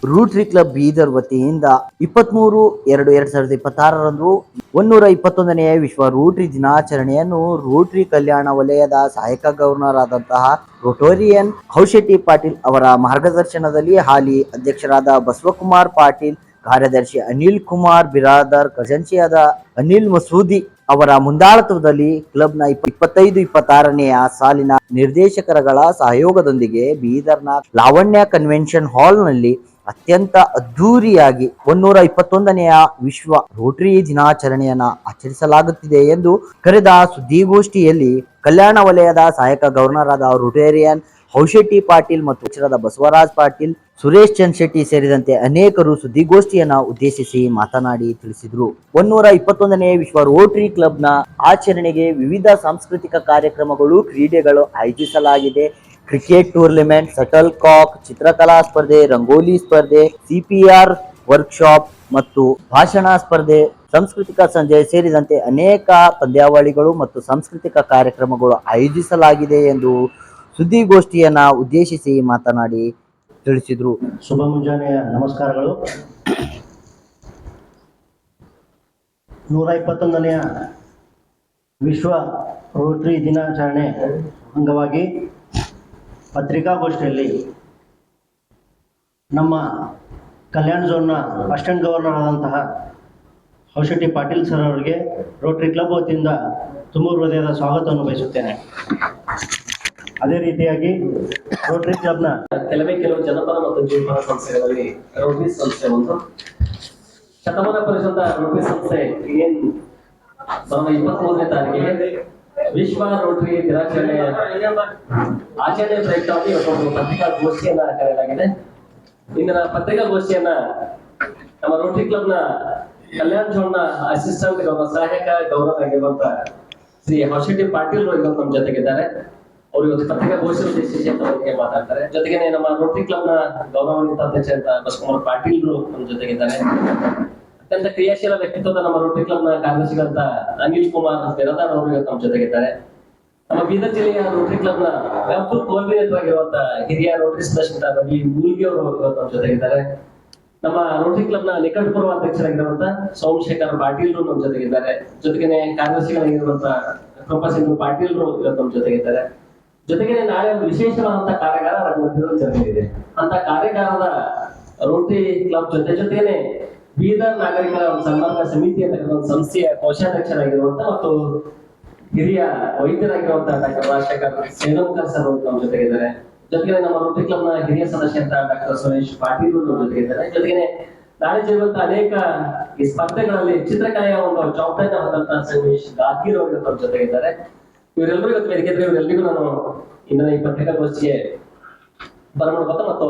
ರೂಟ್ರಿ club Bidar ವತಿಯಿಂದ 23/2/2026ರಂದು 121ನೆಯ ವಿಶ್ವ Rotary ದಿನಾಚರಣೆಯನ್ನು ರೋಟರಿ ಕಲ್ಯಾಣ ವಲಯದ ಸಹಾಯಕ ಗವರ್ನರ್ ಆದಂತಹ ರೋಟೋರಿಯನ್ ಹೌಶೆಟ್ಟಿ ಪಾಟೀಲ್ ಅವರ ಮಾರ್ಗದರ್ಶನದಲ್ಲಿ ಹಾಲಿ ಅಧ್ಯಕ್ಷರಾದ ಬಸವಕುಮಾರ್ ಪಾಟೀಲ್, ಕಾರ್ಯದರ್ಶಿ ಅನಿಲ್ ಕುಮಾರ್ ಬಿರಾದರ್, ಖಜಾಂಚಿಯಾದ ಅನಿಲ್ ಮಸೂದಿ ಅವರ ಮುಂದಾಳತ್ವದಲ್ಲಿ ಕ್ಲಬ್ನ 25-26ನೆಯ ಸಾಲಿನ ನಿರ್ದೇಶಕರುಗಳ ಸಹಯೋಗದೊಂದಿಗೆ ಬೀದರ್ನ ಲಾವಣ್ಯ ಕನ್ವೆನ್ಷನ್ ಹಾಲ್ನಲ್ಲಿ ಅತ್ಯಂತ ಅದ್ದೂರಿಯಾಗಿ 121ನೆಯ ವಿಶ್ವ ರೋಟರಿ ದಿನಾಚರಣೆಯನ್ನ ಆಚರಿಸಲಾಗುತ್ತಿದೆ ಎಂದು ಕರೆದ ಸುದ್ದಿಗೋಷ್ಠಿಯಲ್ಲಿ ಕಲ್ಯಾಣ ವಲಯದ ಸಹಾಯಕ ಗವರ್ನರ್ ಆದ ರೋಟೇರಿಯನ್ ಹೌಶೆಟ್ಟಿ ಪಾಟೀಲ್ ಮತ್ತು ಅಧ್ಯಕ್ಷರಾದ ಬಸವರಾಜ್ ಪಾಟೀಲ್, ಸುರೇಶ್ ಚಂದ್ ಶೆಟ್ಟಿ ಸೇರಿದಂತೆ ಅನೇಕರು ಸುದ್ದಿಗೋಷ್ಠಿಯನ್ನ ಉದ್ದೇಶಿಸಿ ಮಾತನಾಡಿ ತಿಳಿಸಿದರು. 121ನೇ ವಿಶ್ವ ರೋಟರಿ ಕ್ಲಬ್ನ ಆಚರಣೆಗೆ ವಿವಿಧ ಸಾಂಸ್ಕೃತಿಕ ಕಾರ್ಯಕ್ರಮಗಳು, ಕ್ರೀಡೆಗಳು ಆಯೋಜಿಸಲಾಗಿದೆ. ಕ್ರಿಕೆಟ್ ಟೂರ್ನಿಮೆಂಟ್, ಶಟಲ್ ಕಾಕ್, ಚಿತ್ರಕಲಾ ಸ್ಪರ್ಧೆ, ರಂಗೋಲಿ ಸ್ಪರ್ಧೆ, ಸಿಪಿಆರ್ ವರ್ಕ್ಶಾಪ್ ಮತ್ತು ಭಾಷಣ ಸ್ಪರ್ಧೆ, ಸಾಂಸ್ಕೃತಿಕ ಸಂಜೆ ಸೇರಿದಂತೆ ಅನೇಕ ಪಂದ್ಯಾವಳಿಗಳು ಮತ್ತು ಸಾಂಸ್ಕೃತಿಕ ಕಾರ್ಯಕ್ರಮಗಳು ಆಯೋಜಿಸಲಾಗಿದೆ ಎಂದು ಸುದ್ದಿಗೋಷ್ಠಿಯನ್ನ ಉದ್ದೇಶಿಸಿ ಮಾತನಾಡಿ ತಿಳಿಸಿದರು. ಶುಭ ಮುಂಜಾನೆಯ ನಮಸ್ಕಾರಗಳು. 121ನೆಯ ವಿಶ್ವ ರೋಟರಿ ದಿನಾಚರಣೆ ಅಂಗವಾಗಿ ಪತ್ರಿಕಾಗೋಷ್ಠಿಯಲ್ಲಿ ನಮ್ಮ ಕಲ್ಯಾಣ ಝೋನ್ನ ಅಸಿಸ್ಟೆಂಟ್ ಗವರ್ನರ್ ಆದಂತಹ ಹೌಶೆಟ್ಟಿ ಪಾಟೀಲ್ ಸರ್ ಅವರಿಗೆ ರೋಟರಿ ಕ್ಲಬ್ ವತಿಯಿಂದ ತುಂಬ ಹೃದಯದ ಸ್ವಾಗತವನ್ನು ಬಯಸುತ್ತೇನೆ. ಅದೇ ರೀತಿಯಾಗಿ ರೋಟರಿ ಕ್ಲಬ್ನ ಕೆಲವು ಜನಪದ ಮತ್ತು ಜೀವನ ಸಂಸ್ಥೆಗಳಲ್ಲಿ ರೋಟರಿ ಸಂಸ್ಥೆ ಒಂದು ಶತಮಾನ ಪರಿಷತ್ತ ರೋಟರಿ ಸಂಸ್ಥೆ ಏನ್ 23ನೇ ತಾರೀಕಿಗೆ ವಿಶ್ವ ರೋಟರಿ ದಿನಾಚರಣೆ ಆಚರಣೆ ಪ್ರಯುಕ್ತವಾಗಿ ಇವತ್ತು ಪತ್ರಿಕಾಗೋಷ್ಠಿಯನ್ನ ಕರೆಯಲಾಗಿದೆ. ಇಂದಿನ ಪತ್ರಿಕಾಗೋಷ್ಠಿಯನ್ನ ನಮ್ಮ ರೋಟರಿ ಕ್ಲಬ್ನ ಕಲ್ಯಾಣ ಝೋನ್ನ ಅಸಿಸ್ಟೆಂಟ್ ಗವರ್ನರ್, ಸಹಾಯಕ ಗವರ್ನರ್ ಆಗಿರುವಂತ ಶ್ರೀ ಹೌಶೆಟ್ಟಿ ಪಾಟೀಲ್ ಇವತ್ತು ನಮ್ಮ ಜೊತೆಗಿದ್ದಾರೆ. ಅವರು ಇವತ್ತು ಪತ್ರಿಕಾಗೋಷ್ಠಿ ಉದ್ದೇಶಿಸಿ ಅಂತ ಮಾತಾಡ್ತಾರೆ. ಜೊತೆಗೆ ನಮ್ಮ ರೋಟರಿ ಕ್ಲಬ್ನ ಗೌರವಾನ್ವಿತ ಅಧ್ಯಕ್ಷ ಅಂತ ಬಸವಕುಮಾರ್ ಪಾಟೀಲ್ ನಮ್ಮ ಜೊತೆಗಿದ್ದಾರೆ. ಅತ್ಯಂತ ಕ್ರಿಯಾಶೀಲ ವ್ಯಕ್ತಿತ್ವದ ನಮ್ಮ ರೋಟರಿ ಕ್ಲಬ್ನ ಕಾರ್ಯದರ್ಶಿಗಳಂತ ಅನಿಲ್ ಕುಮಾರ್ ಬಿರಾದರ್ ಅವರು ಇವತ್ತು ನಮ್ಮ ಜೊತೆಗಿದ್ದಾರೆ. ನಮ್ಮ ಬೀದರ್ ಜಿಲ್ಲೆಯ ರೋಟರಿ ಕ್ಲಬ್ನ ವ್ಯಾಪಕ ಕೋಆರ್ಡಿನೇಟರ್ ಆಗಿರುವಂತ ಹಿರಿಯ ರೋಟರಿ ಸದಸ್ಯರಾದ ರವಿ ಮೂಲ್ಗಿ ಅವರು ಇವತ್ತು ನಮ್ಮ ಜೊತೆಗಿದ್ದಾರೆ. ನಮ್ಮ ರೋಟರಿ ಕ್ಲಬ್ನ ನಿಕಟಪೂರ್ವ ಅಧ್ಯಕ್ಷರಾಗಿರುವಂತ ಸೋಮಶೇಖರ್ ಪಾಟೀಲ್ ನಮ್ಮ ಜೊತೆಗಿದ್ದಾರೆ. ಜೊತೆಗೆ ಕಾರ್ಯದರ್ಶಿಗಳಾಗಿರುವಂತ ಕೃಪಾ ಸಿಂಗ್ ಪಾಟೀಲ್ ಇವತ್ತು ನಮ್ಮ ಜೊತೆಗಿದ್ದಾರೆ. ಜೊತೆಗೆ ನಾಳೆ ಒಂದು ವಿಶೇಷವಾದಂತಹ ಕಾರ್ಯಾಗಾರ ಜರುಗಲಿದೆ. ಅಂತ ಕಾರ್ಯಾಗಾರದ ರೋಟರಿ ಕ್ಲಬ್ ಜೊತೆಗೇನೆ ಬೀದರ್ ನಾಗರಿಕರ ಒಂದು ಸನ್ಮಾನ ಸಮಿತಿ ಅಂತ ಒಂದು ಸಂಸ್ಥೆಯ ಕೋಶಾಧ್ಯಕ್ಷರಾಗಿರುವಂತ ಮತ್ತು ಹಿರಿಯ ವೈದ್ಯರಾಗಿರುವಂತಹ ಡಾಕ್ಟರ್ ರಾಜಶೇಖರ್ ಸೇನೋಕರ್ ಸರ್ ನಮ್ಮ ಜೊತೆಗಿದ್ದಾರೆ. ಜೊತೆಗೆ ನಮ್ಮ ರೋಟರಿ ಕ್ಲಬ್ನ ಹಿರಿಯ ಸದಸ್ಯ ಅಂತ ಡಾಕ್ಟರ್ ಸುರೇಶ್ ಪಾಟೀಲ್ ನಮ್ಮ ಜೊತೆಗಿದ್ದಾರೆ. ಜೊತೆಗೆ ನಾಳೆ ಜರುಗುವಂತ ಅನೇಕ ಈ ಸ್ಪರ್ಧೆಗಳಲ್ಲಿ ಚಿತ್ರಕಲೆಯ ಒಂದು ಜವಾಬ್ದಾರಿ ಹೊಂದಂತಹ ಸಂಗಮೇಶ್ ಗಾದ್ಗೀರ್ ಅವರು ನಮ್ಮ ಜೊತೆಗಿದ್ದಾರೆ. ಇವರೆಲ್ಲರೂ ಇವತ್ತು ವೇದಿಕೆ ಇದ್ರೆ ಇವರೆಲ್ಲರಿಗೂ ನಾನು ಇಂದಿನ ಈ ಪತ್ರಿಕಾಗೋಷ್ಠಿಗೆ ಬರಮಾಡ್ಬೇಕು ಮತ್ತು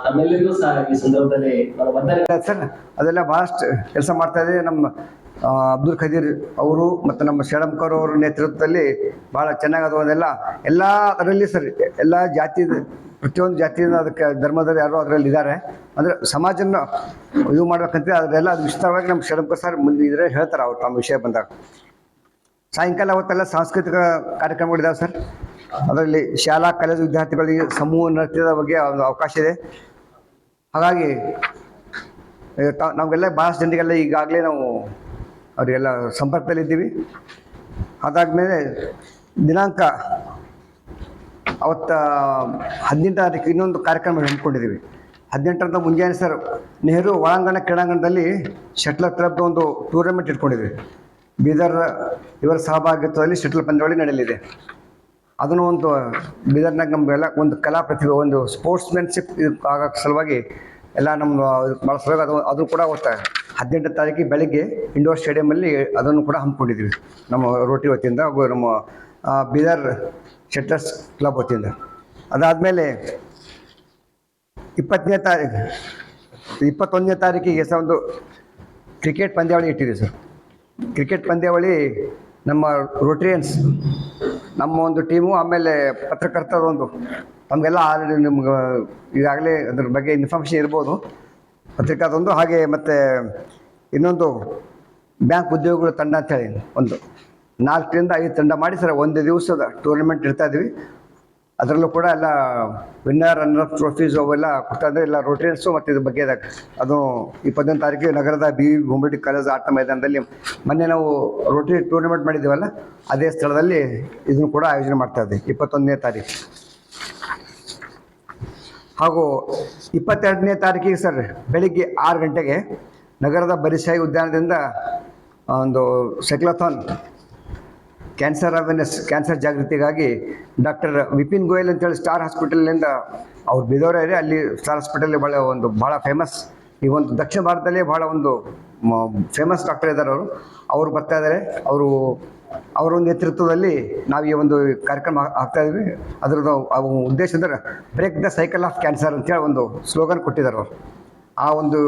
ತಮ್ಮೆಲ್ಲರಿಗೂ ಸಹ ಈ ಸಂದರ್ಭದಲ್ಲಿ ನಾನು ವಂದನೆ. ಸರ್, ಅದೆಲ್ಲ ಬಹಳಷ್ಟು ಕೆಲಸ ಮಾಡ್ತಾ ಇದೆ. ನಮ್ಮ ಅಬ್ದುಲ್ ಖದೀರ್ ಅವರು ಮತ್ತು ನಮ್ಮ ಶೇಡಂಕರ್ ಅವರ ನೇತೃತ್ವದಲ್ಲಿ ಭಾಳ ಚೆನ್ನಾಗದು. ಅದೆಲ್ಲ ಎಲ್ಲ ಅದರಲ್ಲಿ ಸರ್ ಎಲ್ಲ ಜಾತಿ, ಪ್ರತಿಯೊಂದು ಜಾತಿಯಿಂದ ಅದಕ್ಕೆ ಧರ್ಮದಲ್ಲಿ ಯಾರು ಅದರಲ್ಲಿ ಇದ್ದಾರೆ. ಅಂದರೆ ಸಮಾಜನ ಇದು ಮಾಡ್ಬೇಕಂತ ಅದರೆಲ್ಲ ಅದು ವಿಸ್ತಾರವಾಗಿ ನಮ್ಮ ಶೇಡಂಕರ್ ಸರ್ ಮುಂದೆ ಇದ್ರೆ ಹೇಳ್ತಾರೆ ಅವ್ರು ತಮ್ಮ ವಿಷಯ ಬಂದಾಗ. ಸಾಯಂಕಾಲ ಅವತ್ತೆಲ್ಲ ಸಾಂಸ್ಕೃತಿಕ ಕಾರ್ಯಕ್ರಮಗಳಿದ್ದಾವೆ ಸರ್. ಅದರಲ್ಲಿ ಶಾಲಾ ಕಾಲೇಜು ವಿದ್ಯಾರ್ಥಿಗಳಿಗೆ ಸಮೂಹ ನೃತ್ಯದ ಬಗ್ಗೆ ಒಂದು ಅವಕಾಶ ಇದೆ. ಹಾಗಾಗಿ ನಮಗೆಲ್ಲ ಭಾಳಷ್ಟು ಜನರಿಗೆಲ್ಲ ಈಗಾಗಲೇ ನಾವು ಅವರಿಗೆಲ್ಲ ಸಂಪರ್ಕದಲ್ಲಿದ್ದೀವಿ. ಅದಾದಮೇಲೆ ದಿನಾಂಕ ಅವತ್ತು 18ನೇ ತಾರೀಕು ಇನ್ನೊಂದು ಕಾರ್ಯಕ್ರಮ ಹಮ್ಮಿಕೊಂಡಿದ್ದೀವಿ. 18ರಂದು ಮುಂಜಾನೆ ಸರ್ ನೆಹರು ಒಳಾಂಗಣ ಕ್ರೀಡಾಂಗಣದಲ್ಲಿ ಶಟ್ಲರ್ ಕ್ಲಬ್ ಒಂದು ಟೂರ್ನಮೆಂಟ್ ಇಟ್ಕೊಂಡಿದ್ವಿ. ಬೀದರ್ ಇವರ ಸಹಭಾಗಿತ್ವದಲ್ಲಿ ಶಟಲ್ ಪಂದ್ಯಾವಳಿ ನಡೆಯಲಿದೆ. ಅದನ್ನು ಒಂದು ಬೀದರ್ನಾಗ ನಮಗೆಲ್ಲ ಒಂದು ಕಲಾ ಪ್ರತಿಭೆ, ಒಂದು ಸ್ಪೋರ್ಟ್ಸ್ಮೆನ್ಶಿಪ್ ಆಗೋ ಸಲುವಾಗಿ ಎಲ್ಲ ನಮ್ಮ ಭಾಳ ಸಲುವಾಗಿ ಅದು ಕೂಡ ಅವತ್ತು 18ನೇ ತಾರೀಕಿಗೆ ಬೆಳಗ್ಗೆ ಇಂಡೋರ್ ಸ್ಟೇಡಿಯಮಲ್ಲಿ ಅದನ್ನು ಕೂಡ ಹಮ್ಮಿಕೊಂಡಿದ್ದೀವಿ ನಮ್ಮ ರೋಟರಿ ವತಿಯಿಂದ, ನಮ್ಮ ಬೀದರ್ ಶಟ್ಲರ್ಸ್ ಕ್ಲಬ್ ವತಿಯಿಂದ. ಅದಾದಮೇಲೆ 21ನೇ ತಾರೀಕಿಗೆ ಸಹ ಒಂದು ಕ್ರಿಕೆಟ್ ಪಂದ್ಯಾವಳಿ ಇಟ್ಟಿದ್ದೀವಿ ಸರ್. ಕ್ರಿಕೆಟ್ ಪಂದ್ಯಾವಳಿ ನಮ್ಮ ರೋಟರಿಯನ್ಸ್ ನಮ್ಮ ಒಂದು ಟೀಮು, ಆಮೇಲೆ ಪತ್ರಕರ್ತರೊಂದು ತಮಗೆಲ್ಲ ಆಲ್ರೆಡಿ ನಿಮ್ಗೆ ಈಗಾಗಲೇ ಅದ್ರ ಬಗ್ಗೆ ಇನ್ಫಾರ್ಮೇಷನ್ ಇರ್ಬೋದು ಪತ್ರಿಕಾದೊಂದು. ಹಾಗೆ ಮತ್ತು ಇನ್ನೊಂದು ಬ್ಯಾಂಕ್ ಉದ್ಯೋಗಿಗಳ ತಂಡ ಅಂತೇಳಿ ಒಂದು 4ರಿಂದ 5 ತಂಡ ಮಾಡಿ ಸರ್ ಒಂದು ದಿವಸದ ಟೂರ್ನಮೆಂಟ್ ಇಡ್ತಾಯಿದ್ವಿ. ಅದರಲ್ಲೂ ಕೂಡ ಎಲ್ಲ ವಿನ್ನರ್ ರನ್ನರ್ ಟ್ರೋಫೀಸ್ ಅವೆಲ್ಲ ಕೊಡ್ತಾ ಇದ್ದಾರೆ. ಎಲ್ಲ ರೋಟರಿಯನ್ಸು ಮತ್ತು ಇದ್ರ ಬಗ್ಗೆ ಅದು 21ನೇ ತಾರೀಕಿಗೆ ನಗರದ ಬಿ.ವಿ. ಕಾಲೇಜ್ ಆಟ ಮೈದಾನದಲ್ಲಿ ಮೊನ್ನೆ ನಾವು ರೋಟರಿ ಟೂರ್ನಮೆಂಟ್ ಮಾಡಿದ್ದೀವಲ್ಲ, ಅದೇ ಸ್ಥಳದಲ್ಲಿ ಇದನ್ನು ಕೂಡ ಆಯೋಜನೆ ಮಾಡ್ತಾ ಇದ್ದೀವಿ 21ನೇ ತಾರೀಕು. ಹಾಗೂ 22ನೇ ತಾರೀಕಿಗೆ ಸರ್ ಬೆಳಿಗ್ಗೆ 6 ಗಂಟೆಗೆ ನಗರದ ಬರಿಸಾಯಿ ಉದ್ಯಾನದಿಂದ ಒಂದು ಸೈಕ್ಲಥಾನ್ ಕ್ಯಾನ್ಸರ್ ಅವೇರ್ನೆಸ್, ಕ್ಯಾನ್ಸರ್ ಜಾಗೃತಿಗಾಗಿ ಡಾಕ್ಟರ್ ವಿಪಿನ್ ಗೋಯಲ್ ಅಂತೇಳಿ ಸ್ಟಾರ್ ಹಾಸ್ಪಿಟಲ್ನಿಂದ ಅವ್ರು ಬಿದೋರೆ, ಅಲ್ಲಿ ಸ್ಟಾರ್ ಹಾಸ್ಪಿಟಲ್ ಭಾಳ ಫೇಮಸ್, ಈ ಒಂದು ದಕ್ಷಿಣ ಭಾರತದಲ್ಲೇ ಭಾಳ ಒಂದು ಫೇಮಸ್ ಡಾಕ್ಟರ್ ಇದ್ದಾರೆ ಅವರು ಬರ್ತಾ ಇದ್ದಾರೆ. ಅವರ ನೇತೃತ್ವದಲ್ಲಿ ನಾವು ಈ ಒಂದು ಕಾರ್ಯಕ್ರಮ ಆಗ್ತಾ ಇದ್ವಿ. ಅದರದ್ದು ಉದ್ದೇಶ ಅಂದರೆ break the cycle of cancer ಅಂತೇಳಿ ಒಂದು ಸ್ಲೋಗನ್ ಕೊಟ್ಟಿದ್ದಾರೆ ಅವರು. ಆ ಒಂದು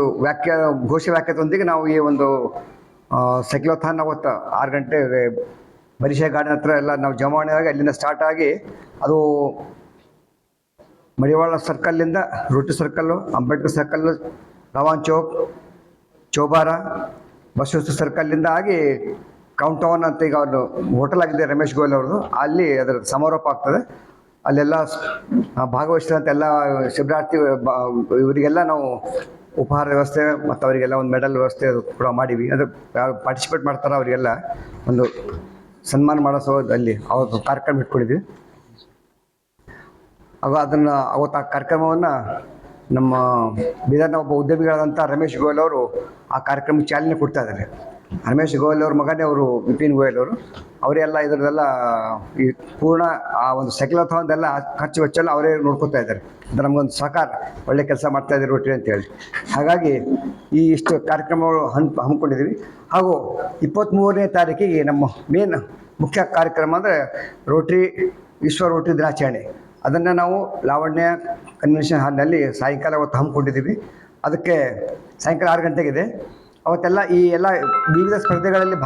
ಘೋಷ ವಾಕ್ಯದೊಂದಿಗೆ ನಾವು ಈ ಒಂದು ಸೈಕ್ಲೋಥಾನ್ ಅವತ್ತು 6 ಗಂಟೆಗೆ ಬರಿಷೆ ಗಾರ್ಡನ್ ಹತ್ರ ಎಲ್ಲ ನಾವು ಜಮಾವಣೆ ಆಗಿ ಅಲ್ಲಿಂದ ಸ್ಟಾರ್ಟ್ ಆಗಿ ಅದು ಮಡಿವಾಳ ಸರ್ಕಲ್ಲಿಂದ ರೋಟರಿ ಸರ್ಕಲ್ಲು, ಅಂಬೇಡ್ಕರ್ ಸರ್ಕಲ್ಲು, ರವಾನ್ ಚೌಕ್, ಚೌಬಾರ, ಬಸವೇಶ್ವರ ಸರ್ಕಲ್ಲಿಂದ ಆಗಿ ಕೌಂಟ್ ಟೌನ್ ಅಂತ ಈಗ ಅವರು ಹೋಟೆಲ್ ಆಗಿದೆ ರಮೇಶ್ ಗೋಯಲ್ ಅವ್ರದ್ದು, ಅಲ್ಲಿ ಅದರ ಸಮಾರೋಪ ಆಗ್ತದೆ. ಅಲ್ಲೆಲ್ಲ ಭಾಗವಹಿಸಿದಂಥ ಎಲ್ಲ ಶಿಬಿರಾರ್ಥಿ ಇವರಿಗೆಲ್ಲ ನಾವು ಉಪಹಾರ ವ್ಯವಸ್ಥೆ ಮತ್ತು ಅವರಿಗೆಲ್ಲ ಒಂದು ಮೆಡಲ್ ವ್ಯವಸ್ಥೆ ಕೂಡ ಮಾಡೀವಿ. ಅದು ಯಾರು ಪಾರ್ಟಿಸಿಪೇಟ್ ಮಾಡ್ತಾರೋ ಅವರಿಗೆಲ್ಲ ಒಂದು ಸನ್ಮಾನ ಮಾಡಿಸೋ ಅಲ್ಲಿ ಅವತ್ತು ಕಾರ್ಯಕ್ರಮ ಇಟ್ಕೊಂಡಿದ್ವಿ. ಅದನ್ನು ಅವತ್ತು ಆ ಕಾರ್ಯಕ್ರಮವನ್ನು ನಮ್ಮ ಬೀದರ್ನ ಒಬ್ಬ ಉದ್ಯಮಿಗಳಾದಂಥ ರಮೇಶ್ ಗೋಯಲ್ ಅವರು ಆ ಕಾರ್ಯಕ್ರಮಕ್ಕೆ ಚಾಲನೆ ಕೊಡ್ತಾ ಇದ್ದಾರೆ. ರಮೇಶ್ ಗೋಯಲ್ ಅವ್ರ ಮಗನೇ ಅವರು ವಿಪಿನ್ ಗೋಯಲ್ ಅವರು, ಅವರೆಲ್ಲ ಇದರದೆಲ್ಲ ಈ ಪೂರ್ಣ ಆ ಒಂದು ಸೈಕ್ಲಥಾನ್ದೆಲ್ಲ ಖರ್ಚು ವೆಚ್ಚ ಅವರೇ ನೋಡ್ಕೊತಾ ಇದ್ದಾರೆ. ಅದು ನಮಗೊಂದು ಸಹಕಾರ, ಒಳ್ಳೆ ಕೆಲಸ ಮಾಡ್ತಾ ಇದ್ದಾರೆ ರೋಟರಿ ಅಂತೇಳಿ. ಹಾಗಾಗಿ ಈ ಇಷ್ಟು ಕಾರ್ಯಕ್ರಮಗಳು ಹಮ್ಮಿಕೊಂಡಿದ್ದೀವಿ. ಹಾಗೂ 23ನೇ ತಾರೀಕಿಗೆ ನಮ್ಮ ಮೇನ್ ಮುಖ್ಯ ಕಾರ್ಯಕ್ರಮ ಅಂದರೆ ವಿಶ್ವ ರೋಟರಿ ದಿನಾಚರಣೆ. ಅದನ್ನು ನಾವು ಲಾವಣ್ಯ ಕನ್ವೆನ್ಷನ್ ಹಾಲ್ನಲ್ಲಿ ಸಾಯಂಕಾಲ ಅವತ್ತು ಹಮ್ಮಿಕೊಂಡಿದ್ದೀವಿ. ಅದಕ್ಕೆ ಸಾಯಂಕಾಲ 6 ಗಂಟೆಗಿದೆ. ಅವತ್ತೆಲ್ಲ ಈ ಎಲ್ಲ ವಿವಿಧ ಸ್ಪರ್ಧೆಗಳಲ್ಲಿ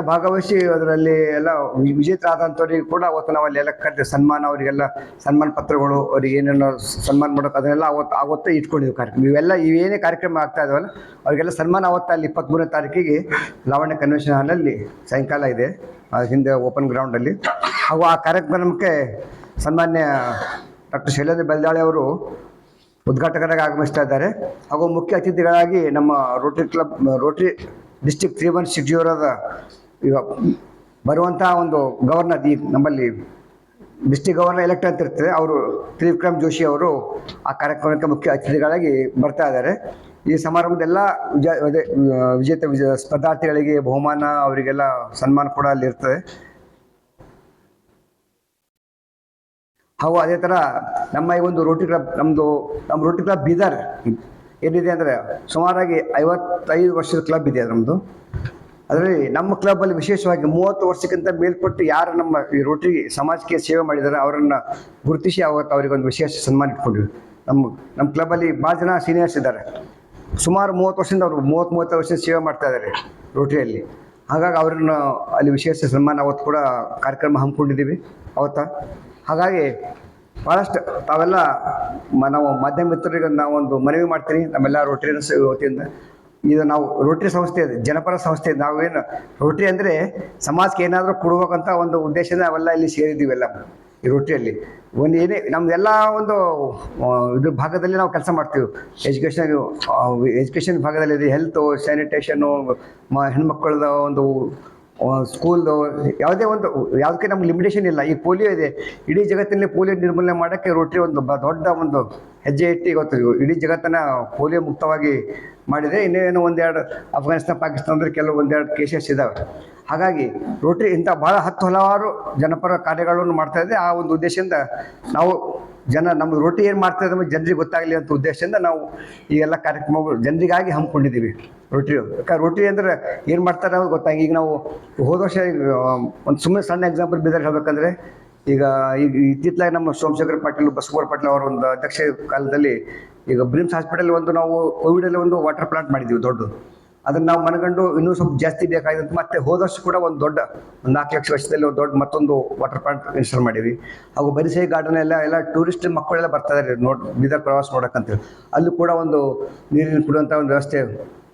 ಭಾಗವಹಿಸಿ ಅದರಲ್ಲಿ ಎಲ್ಲ ವಿಜೇತರಾದಂಥವ್ರಿಗೆ ಕೂಡ ಅವತ್ತು ನಾವು ಅಲ್ಲೆಲ್ಲ ಕರೆದು ಸನ್ಮಾನ, ಅವರಿಗೆಲ್ಲ ಸನ್ಮಾನ ಪತ್ರಗಳು, ಅವ್ರಿಗೆ ಏನೇನೋ ಸನ್ಮಾನ ಮಾಡೋಕೆ ಅದನ್ನೆಲ್ಲ ಅವತ್ತೇ ಇಟ್ಕೊಂಡಿದ್ವಿ ಕಾರ್ಯಕ್ರಮ. ಇವೇನೇ ಕಾರ್ಯಕ್ರಮ ಆಗ್ತಾ ಇದಾವಲ್ಲ ಅವರಿಗೆಲ್ಲ ಸನ್ಮಾನ ಅವತ್ತು ಅಲ್ಲಿ 23ನೇ ತಾರೀಕಿಗೆ ಲಾವಣ್ಯ ಕನ್ವೆನ್ಷನ್ ಹಾಲ್ನಲ್ಲಿ ಸಾಯಂಕಾಲ ಇದೆ, ಹಿಂದೆ ಓಪನ್ ಗ್ರೌಂಡಲ್ಲಿ. ಹಾಗೂ ಆ ಕಾರ್ಯಕ್ರಮಕ್ಕೆ ಸನ್ಮಾನ್ಯ ಡಾಕ್ಟರ್ ಶೈಲೇಂದ್ರ ಬೆಲ್ದಾಳೆ ಅವರು ಉದ್ಘಾಟಕರಾಗಿ ಆಗಮಿಸ್ತಾ ಇದ್ದಾರೆ. ಹಾಗೂ ಮುಖ್ಯ ಅತಿಥಿಗಳಾಗಿ ನಮ್ಮ ರೋಟರಿ ಡಿಸ್ಟ್ರಿಕ್ಟ್ 3160 ಈಗ ಬರುವಂಥ ಒಂದು ಗವರ್ನರ್, ಈ ನಮ್ಮಲ್ಲಿ ಡಿಸ್ಟ್ರಿಕ್ಟ್ ಗವರ್ನರ್ ಎಲೆಕ್ಟ್ ಅಂತ ಇರ್ತದೆ, ಅವರು ತ್ರಿವಿಕ್ರಮ್ ಜೋಶಿ ಅವರು ಆ ಕಾರ್ಯಕ್ರಮಕ್ಕೆ ಮುಖ್ಯ ಅತಿಥಿಗಳಾಗಿ ಬರ್ತಾ ಇದ್ದಾರೆ. ಈ ಸಮಾರಂಭದೆಲ್ಲ ವಿಜೇತ ಸ್ಪರ್ಧಾರ್ಥಿಗಳಿಗೆ ಬಹುಮಾನ, ಅವರಿಗೆಲ್ಲ ಸನ್ಮಾನ ಕೂಡ ಅಲ್ಲಿ ಇರ್ತದೆ. ಹಾಗೂ ಅದೇ ಥರ ನಮ್ಮ ಈ ಒಂದು ರೋಟರಿ ಕ್ಲಬ್, ನಮ್ಮ ರೋಟರಿ ಕ್ಲಬ್ ಬೀದರ್ ಏನಿದೆ ಅಂದರೆ ಸುಮಾರಾಗಿ 55 ವರ್ಷದ ಕ್ಲಬ್ ಇದೆ ನಮ್ಮದು. ಅದರಲ್ಲಿ ನಮ್ಮ ಕ್ಲಬ್ಬಲ್ಲಿ ವಿಶೇಷವಾಗಿ 30 ವರ್ಷಕ್ಕಿಂತ ಮೇಲ್ಪಟ್ಟು ಯಾರು ನಮ್ಮ ಈ ರೋಟರಿ ಸಮಾಜಕ್ಕೆ ಸೇವೆ ಮಾಡಿದ್ದಾರೆ ಅವರನ್ನು ಗುರುತಿಸಿ ಅವತ್ತು ಅವರಿಗೊಂದು ವಿಶೇಷ ಸನ್ಮಾನ ಇಟ್ಕೊಂಡಿವಿ. ನಮ್ಮ ಕ್ಲಬ್ಬಲ್ಲಿ ಭಾಳ ಜನ ಸೀನಿಯರ್ಸ್ ಇದ್ದಾರೆ, ಸುಮಾರು 30 ವರ್ಷದಿಂದ ಅವರು 30 ವರ್ಷದ ಸೇವೆ ಮಾಡ್ತಾ ಇದ್ದಾರೆ ರೋಟರಿಯಲ್ಲಿ. ಹಾಗಾಗಿ ಅವರನ್ನು ಅಲ್ಲಿ ವಿಶೇಷ ಸನ್ಮಾನ ಅವತ್ತು ಕೂಡ ಕಾರ್ಯಕ್ರಮ ಹಮ್ಮಿಕೊಂಡಿದ್ದೀವಿ ಅವತ್ತು. ಹಾಗಾಗಿ ಭಾಳಷ್ಟು ತಾವೆಲ್ಲ ನಾವು ಮಾಧ್ಯಮ ಮಿತ್ರರಿಗೆ ನಾವೊಂದು ಮನವಿ ಮಾಡ್ತೀನಿ, ನಮ್ಮೆಲ್ಲ ರೋಟರಿಯನ್ಸ್ ವತಿಯಿಂದ. ಇದು ನಾವು ರೋಟರಿ ಸಂಸ್ಥೆ ಇದೆ, ಜನಪರ ಸಂಸ್ಥೆ. ನಾವೇನು ರೋಟರಿ ಅಂದರೆ ಸಮಾಜಕ್ಕೆ ಏನಾದರೂ ಕೊಡ್ಬೇಕಂತ ಒಂದು ಉದ್ದೇಶದಿಂದ ನಾವೆಲ್ಲ ಇಲ್ಲಿ ಸೇರಿದ್ದೀವೆಲ್ಲ ಈ ರೋಟರಿಯಲ್ಲಿ. ಏನೇ ನಮ್ಮದೆಲ್ಲ ಒಂದು ಇದ್ರ ಭಾಗದಲ್ಲಿ ನಾವು ಕೆಲಸ ಮಾಡ್ತೀವಿ. ಎಜುಕೇಷನ್ ಭಾಗದಲ್ಲಿ ಹೆಲ್ತು, ಸ್ಯಾನಿಟೇಷನ್ನು, ಹೆಣ್ಮಕ್ಕಳದ ಒಂದು ಸ್ಕೂಲ್ದು ಯಾವುದಕ್ಕೆ ನಮ್ಗೆ ಲಿಮಿಟೇಷನ್ ಇಲ್ಲ. ಈ ಪೋಲಿಯೋ ಇದೆ, ಇಡೀ ಜಗತ್ತಿನಲ್ಲಿ ಪೋಲಿಯೋ ನಿರ್ಮೂಲನೆ ಮಾಡೋಕ್ಕೆ ರೋಟರಿ ಒಂದು ದೊಡ್ಡ ಒಂದು ಹೆಜ್ಜೆ ಇಟ್ಟು ಇವತ್ತು ಇಡೀ ಜಗತ್ತನ್ನು ಪೋಲಿಯೋ ಮುಕ್ತವಾಗಿ ಮಾಡಿದೆ. ಇನ್ನೇನು ಒಂದೆರಡು ಅಫ್ಘಾನಿಸ್ತಾನ, ಪಾಕಿಸ್ತಾನದಲ್ಲಿ ಕೆಲವು ಒಂದೆರಡು ಕೇಸಸ್ ಇದ್ದಾವೆ. ಹಾಗಾಗಿ ರೋಟರಿ ಇಂಥ ಭಾಳ ಹಲವಾರು ಜನಪರ ಕಾರ್ಯಗಳನ್ನು ಮಾಡ್ತಾ ಇದೆ. ಆ ಒಂದು ಉದ್ದೇಶದಿಂದ ನಾವು ನಮ್ಮ ರೋಟರಿ ಏನು ಮಾಡ್ತಾ ಇದ್ದಾವೆ ಜನರಿಗೆ ಗೊತ್ತಾಗಲಿ ಅಂತ ಉದ್ದೇಶದಿಂದ ನಾವು ಈ ಎಲ್ಲ ಕಾರ್ಯಕ್ರಮಗಳು ಜನರಿಗಾಗಿ ಹಮ್ಮಿಕೊಂಡಿದ್ದೀವಿ. ರೋಟರಿ ಅಂದರೆ ಏನು ಮಾಡ್ತಾರೆ ಅನ್ನೋದು ಗೊತ್ತಾಗಿ. ಈಗ ನಾವು ಹೋದ ವರ್ಷ ಒಂದು ಸುಮ್ಮನೆ ಸಣ್ಣ ಎಕ್ಸಾಂಪಲ್ ಬೀದರ್ ಹೇಳ್ಬೇಕಂದ್ರೆ, ಈಗ ಇತ್ತಿತ್ತಲಾಗಿ ನಮ್ಮ ಸೋಮಶೇಖರ್ ಪಾಟೀಲ್, ಬಸವಗೌಡ ಪಾಟೀಲ್ ಅವರ ಒಂದು ಅಧ್ಯಕ್ಷ ಕಾಲದಲ್ಲಿ ಈಗ ಬ್ರಿಮ್ಸ್ ಹಾಸ್ಪಿಟಲ್ ಒಂದು ನಾವು ಕೋವಿಡಲ್ಲಿ ಒಂದು ವಾಟರ್ ಪ್ಲಾಂಟ್ ಮಾಡಿದ್ದೀವಿ ದೊಡ್ಡದು. ಅದನ್ನು ನಾವು ಮನಗಂಡು ಇನ್ನೂ ಸ್ವಲ್ಪ ಜಾಸ್ತಿ ಬೇಕಾಗಿತ್ತು. ಮತ್ತು ಹೋದ ವರ್ಷ ಕೂಡ ಒಂದು 4 ಲಕ್ಷ ವರ್ಷದಲ್ಲಿ ಒಂದು ಮತ್ತೊಂದು ವಾಟರ್ ಪ್ಲಾಂಟ್ ಇನ್ಸ್ಟಾಲ್ ಮಾಡೀವಿ. ಹಾಗೂ ಬರಿಸಾಯಿ ಗಾರ್ಡನ್ ಎಲ್ಲ ಟೂರಿಸ್ಟ್ ಮಕ್ಕಳೆಲ್ಲ ಬರ್ತಾ ಇದ್ದಾರೆ ಬೀದರ್ ಪ್ರವಾಸ ನೋಡೋಕ್ಕಂತೇಳಿ. ಅಲ್ಲಿ ಕೂಡ ಒಂದು ನೀರಿನ ಕುಡಿಯುವಂಥ ಒಂದು ವ್ಯವಸ್ಥೆ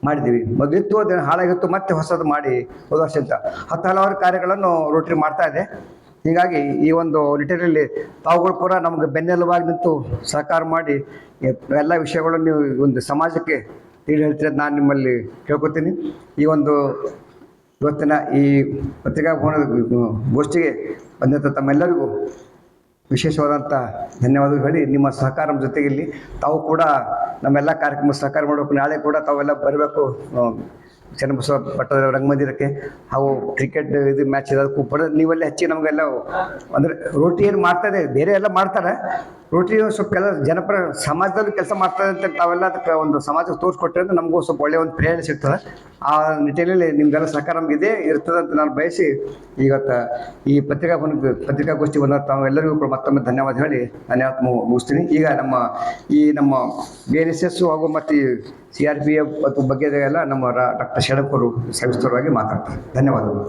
ಮಾಡಿದ್ದೀವಿ. ಮೊದಲಿತ್ತು ಅದನ್ನು ಹಾಳಾಗಿತ್ತು, ಮತ್ತೆ ಹೊಸದು ಮಾಡಿ ಹೋದ ವರ್ಷ ಅಂತ ಹಲವಾರು ಕಾರ್ಯಗಳನ್ನು ರೋಟರಿ ಮಾಡ್ತಾ ಇದೆ. ಹೀಗಾಗಿ ಈ ಒಂದು ನಿಟ್ಟಿನಲ್ಲಿ ತಾವುಗಳು ಕೂಡ ನಮಗೆ ಬೆನ್ನೆಲುಬಾಗಿ ನಿಂತು ಸಹಕಾರ ಮಾಡಿ ಎಲ್ಲ ವಿಷಯಗಳನ್ನು ನೀವು ಒಂದು ಸಮಾಜಕ್ಕೆ ತಿಳಿ ಹೇಳ್ತೀರ ಅಂತ ನಾನು ನಿಮ್ಮಲ್ಲಿ ಕೇಳ್ಕೊತೀನಿ. ಈ ಒಂದು ಇವತ್ತಿನ ಈ ಪತ್ರಿಕಾ ಗೋಷ್ಠಿಗೆ ಬಂದಂಥ ತಮ್ಮೆಲ್ಲರಿಗೂ ವಿಶೇಷವಾದಂಥ ಧನ್ಯವಾದಗಳು ಹೇಳಿ, ನಿಮ್ಮ ಸಹಕಾರ ನಮ್ಮ ಜೊತೆಗೆ ಇಲ್ಲಿ ತಾವು ಕೂಡ ನಮ್ಮೆಲ್ಲ ಕಾರ್ಯಕ್ರಮ ಸಹಕಾರ ಮಾಡಬೇಕು. ನಾಳೆ ಕೂಡ ತಾವೆಲ್ಲ ಬರಬೇಕು ಚನ್ನಬಸವ ಪಟ್ಟದ ರಂಗಮಂದಿರಕ್ಕೆ. ಹಾಗೂ ಕ್ರಿಕೆಟ್ ಇದು ಮ್ಯಾಚ್ ಇರೋದಕ್ಕೂ ನೀವೆಲ್ಲ ಹೆಚ್ಚಿಗೆ ನಮಗೆಲ್ಲ ಅಂದರೆ ರೋಟಿ ಏನು ಮಾಡ್ತಾಯಿದೆ, ಬೇರೆ ಎಲ್ಲ ಮಾಡ್ತಾರೆ, ರೋಟಿ ಸ್ವಲ್ಪ ಜನಪರ ಸಮಾಜದಲ್ಲಿ ಕೆಲಸ ಮಾಡ್ತಾರೆ ಅಂತ ತಾವೆಲ್ಲ ಅದಕ್ಕೆ ಒಂದು ಸಮಾಜಕ್ಕೆ ತೋರಿಸ್ಕೊಟ್ರೆ ಅಂತ ನಮಗೂ ಸ್ವಲ್ಪ ಒಳ್ಳೆಯ ಒಂದು ಪ್ರೇರಣೆ ಸಿಗ್ತದೆ. ಆ ನಿಟ್ಟಿನಲ್ಲಿ ನಿಮ್ಗೆಲ್ಲ ಸಹಕಾರ ನಮಗಿದೆ ಇರ್ತದೆ ಅಂತ ನಾನು ಬಯಸಿ ಇವತ್ತು ಈ ಪತ್ರಿಕಾಗೋಷ್ಠಿ ಬಂದ ತಾವೆಲ್ಲರಿಗೂ ಕೂಡ ಮತ್ತೊಮ್ಮೆ ಧನ್ಯವಾದ ಹೇಳಿ ನಾನು ಮುಗಿಸ್ತೀನಿ. ಈಗ ನಮ್ಮ BNSS ಹಾಗೂ ಮತ್ತು CRPF ಮತ್ತು ಬಗ್ಗೆ ಎಲ್ಲ ನಮ್ಮ ಡಾಕ್ಟರ್ ಶರಣಪ್ಪ ಅವರು ಸವಿಸ್ತರವಾಗಿ ಮಾತಾಡ್ತಾರೆ. ಧನ್ಯವಾದಗಳು.